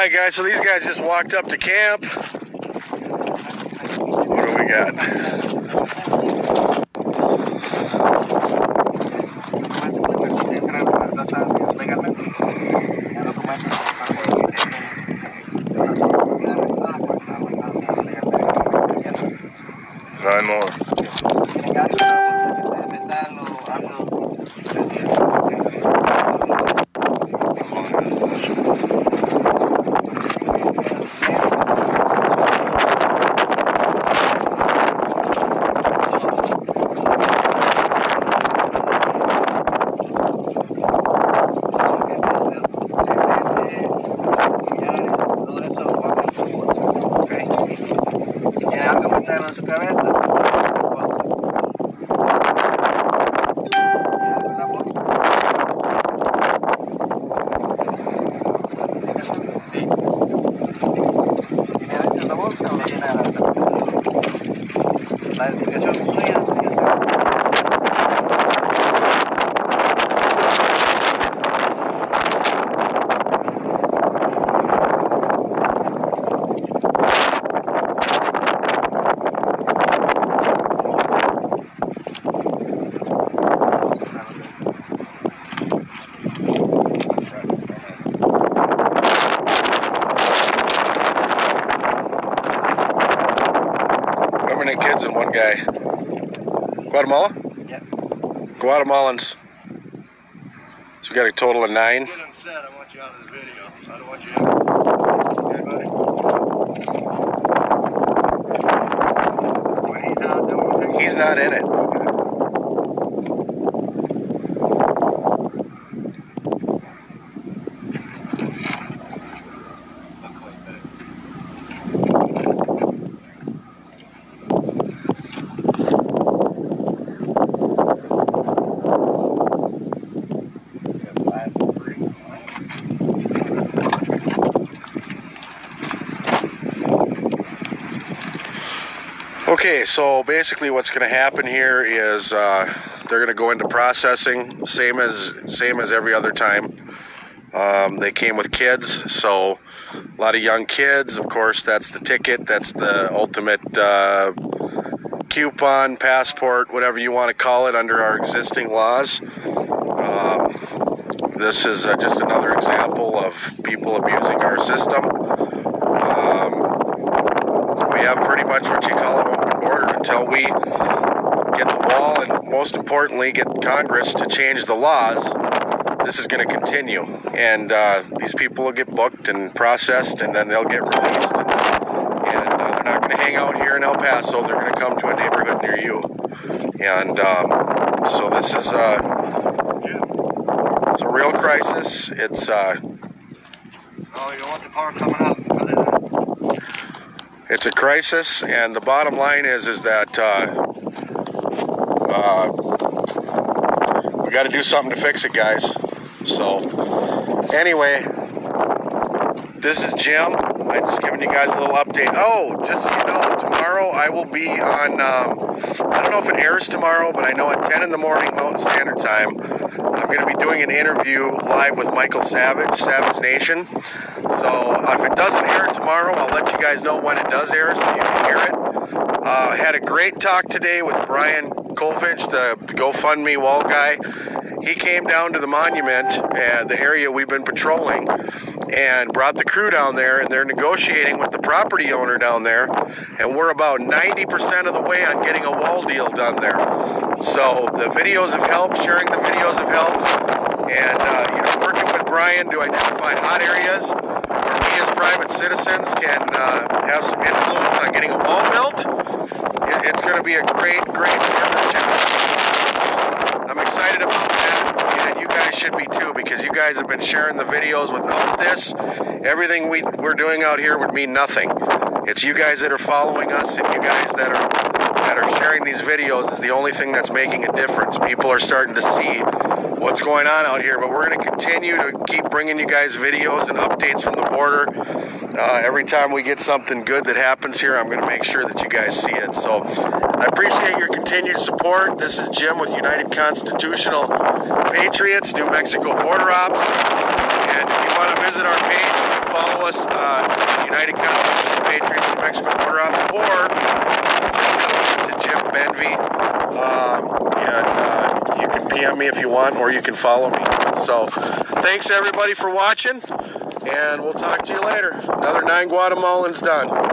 Alright guys, so these guys just walked up to camp. What do we got? Nine more. Kids and one guy. Guatemala? Yeah. Guatemalans. So we got a total of 9. Get him set. I want you out of the video. So I don't want you out. Okay, buddy? He's not in it. Okay, so basically what's going to happen here is they're going to go into processing, same as every other time. They came with kids, so a lot of young kids. Of course, that's the ticket. That's the ultimate coupon, passport, whatever you want to call it under our existing laws. This is just another example of people abusing our system. We have pretty much what you call an open border until we get the wall and, most importantly, get Congress to change the laws. This is going to continue, and these people will get booked and processed, and then they'll get released. And they're not going to hang out here in El Paso. They're going to come to a neighborhood near you. And so this is it's a real crisis. It's oh, you don't want the power coming up. It's a crisis, and the bottom line is that we got to do something to fix it, guys. So anyway, this is Jim. I'm just giving you guys a little update. Oh, just so you know, tomorrow I will be on, I don't know if it airs tomorrow, but I know at 10 in the morning Mountain Standard Time, I'm going to be doing an interview live with Michael Savage, Savage Nation. So if it doesn't air tomorrow, I'll let you guys know when it does air so you can hear it. I had a great talk today with Brian Colvich, the GoFundMe wall guy. He came down to the monument, the area we've been patrolling, and brought the crew down there, and they're negotiating with the property owner down there, and we're about 90% of the way on getting a wall deal done there. So the videos have helped, sharing the videos have helped, and working with Brian to identify hot areas where we as private citizens can have some influence on getting a wall built. It's going to be a great partnership. I'm excited about that, and you guys should be too, because you guys have been sharing the videos. Without this, everything we're doing out here would mean nothing. It's you guys that are following us, and you guys that are sharing these videos is the only thing that's making a difference. People are starting to see what's going on out here, but we're going to continue to keep bringing you guys videos and updates from the border. Every time we get something good that happens here, I'm going to make sure that you guys see it. So I appreciate your continued support. This is Jim with United Constitutional Patriots, New Mexico Border Ops. And if you want to visit our page, follow us, United Constitutional Patriots of Mexico Border Ops, or to Jim Benvey, and you can PM me if you want, or you can follow me. So, thanks everybody for watching, and we'll talk to you later. Another 9 Guatemalans done.